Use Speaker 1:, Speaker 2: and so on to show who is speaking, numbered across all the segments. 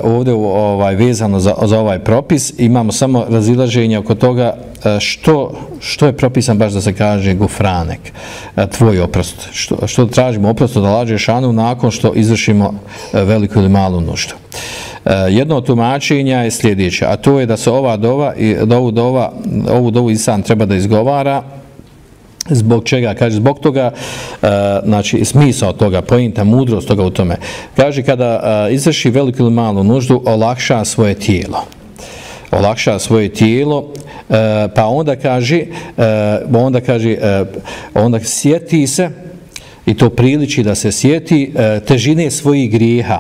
Speaker 1: Ovdje vezano za ovaj propis imamo samo razilaženje oko toga što je propisan baš da se kaže gufranek, tvoj oprost, što tražimo oprost od Allaha dželešanu nakon što izvršimo veliku ili malu nuždu. Jedno od tumačenja je sljedeće, a to je da se ovu dovu insan treba da izgovara. Zbog čega? Kaže, zbog toga, znači, smisao toga, pointa, mudrost toga u tome. Kaže, kada izvrši veliku ili malu nuždu, olakša svoje tijelo. Olakša svoje tijelo, pa onda sjeti se, i to priliči da se sjeti težine svojih grijeha.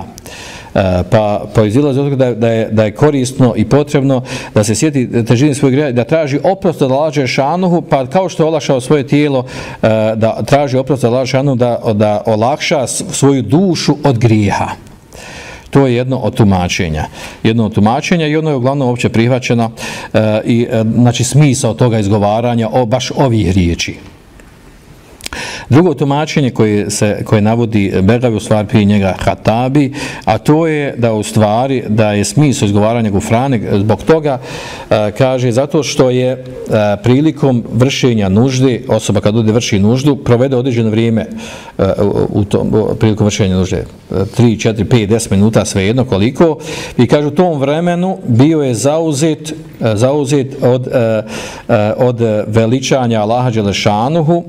Speaker 1: Pa izilazi od toga da je korisno i potrebno da se sjeti težine svojih grijeha, da traži oprost od Allaha dželešanu, pa kao što je olakšao svoje tijelo, da traži oprost od Allaha dželešanu, da olakša svoju dušu od grijeha. To je jedno od tumačenja. I ono je uglavnom uopće prihvaćeno i znači smisao toga izgovaranja baš ovih riječi. Drugo tumačenje koje navodi Begavi, u stvari prije njega Hatabi, a to je da u stvari da je smisao izgovaranja gufranek zbog toga, kaže, zato što je prilikom vršenja nužde, osoba kad ode vrši nuždu, provede određeno vrijeme prilikom vršenja nužde, 3, 4, 5, 10 minuta, svejedno koliko, i kaže u tom vremenu bio je zauzet od veličanja Allaha dželešanuhu,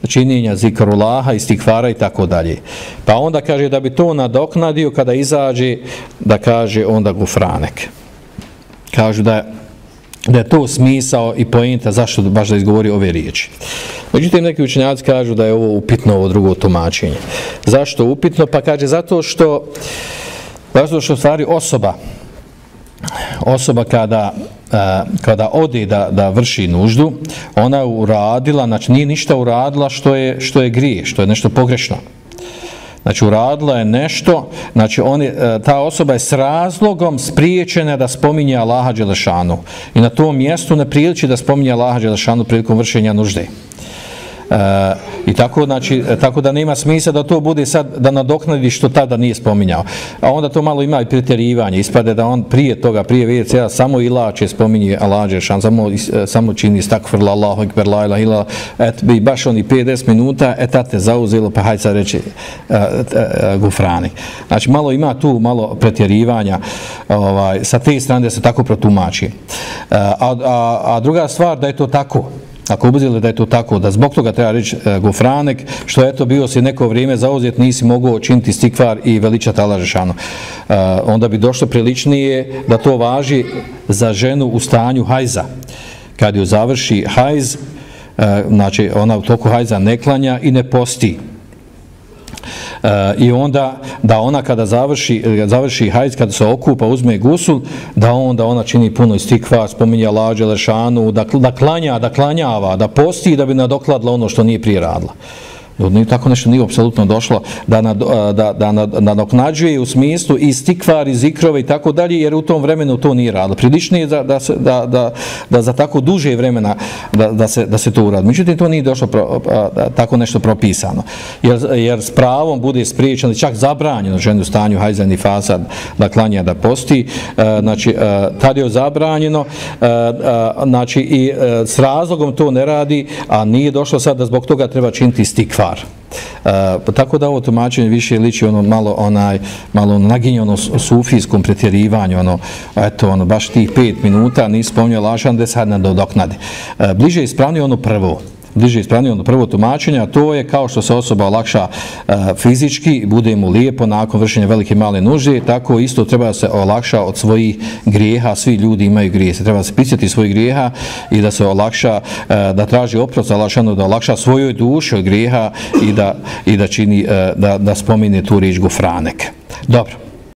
Speaker 1: činjenja zikrullaha, istikvara i tako dalje. Pa onda kaže da bi to nadoknadio kada izađe, da kaže onda gufranek. Kažu da je to smisao i poenta zašto baš da izgovori ove riječi. Međutim, neki učenjaci kažu da je ovo upitno, ovo drugo tumačenje. Zašto upitno? Pa kaže zato što u stvari osoba kada ode da vrši nuždu, ona je uradila, znači nije ništa uradila što je grije, što je nešto pogrešno. Znači uradila je nešto, znači ta osoba je s razlogom spriječena da spominje Allaha dželešanu i na tom mjestu ne priliči da spominje Allaha dželešanu prilikom vršenja nužde. I tako da nema smisla da to bude sad da nadoknadi što tada nije spominjao. A onda to malo ima i pretjerivanje, ispade da on prije WC samo ilače spominje Allaha dželešanu, samo čini stakfirullah, Allahu ekber, la ilaha illallah, i baš oni 50 minuta, tate zauzelo, pa hajde sad reći gufrani. Znači malo ima tu malo pretjerivanja sa te strane da se tako protumači. A druga stvar da je to tako. Ako obzirali da je to tako, da zbog toga treba reći gufranek, što je to bio si neko vrijeme zauzet, nisi mogao činiti stikvar i veličati Allaha dželešanu. Onda bi došlo priličnije da to važi za ženu u stanju hajza. Kad ju završi hajz, znači ona u toku hajza ne klanja i ne posti. I onda da ona kada završi hajz, kada se okupa, uzme gusul, da onda ona čini puno istikvar, spominje Allaha dželešanu, da klanjava, da posti, da bi nadokladila ono što nije prije radila. Tako nešto nije apsolutno došlo da nadoknađuje u smislu i stikvar i zikrove i tako dalje, jer u tom vremenu to nije radilo. Priličnije da za tako duže vremena da se to uradi. Međutim, to nije došlo tako nešto propisano. Jer s pravom bude spriječeno, čak zabranjeno ženi u stanju hajza nifasa da klanja, da posti. Znači, tad je zabranjeno, znači i s razlogom to ne radi, a nije došlo sad da zbog toga treba činiti stikvar. Tako da ovo tumačenje više liči malo naginjeno sufijskom pretjerivanju, baš tih 5 minuta nisi spominjao Allaha da sad ne dodoknadi. Bliže je ispravnije ono prvo tumačenje, a to je kao što se osoba olakša fizički, bude mu lijepo nakon vršenja velike male nužde, tako isto treba da se olakša od svojih grijeha. Svi ljudi imaju grijehe, treba da se prisjeti svojih grijeha i da se olakša, da traži oprost Allaha, da olakša svojoj duši od grijeha i da čini, da spomine tu riječ gufranek. Dobro.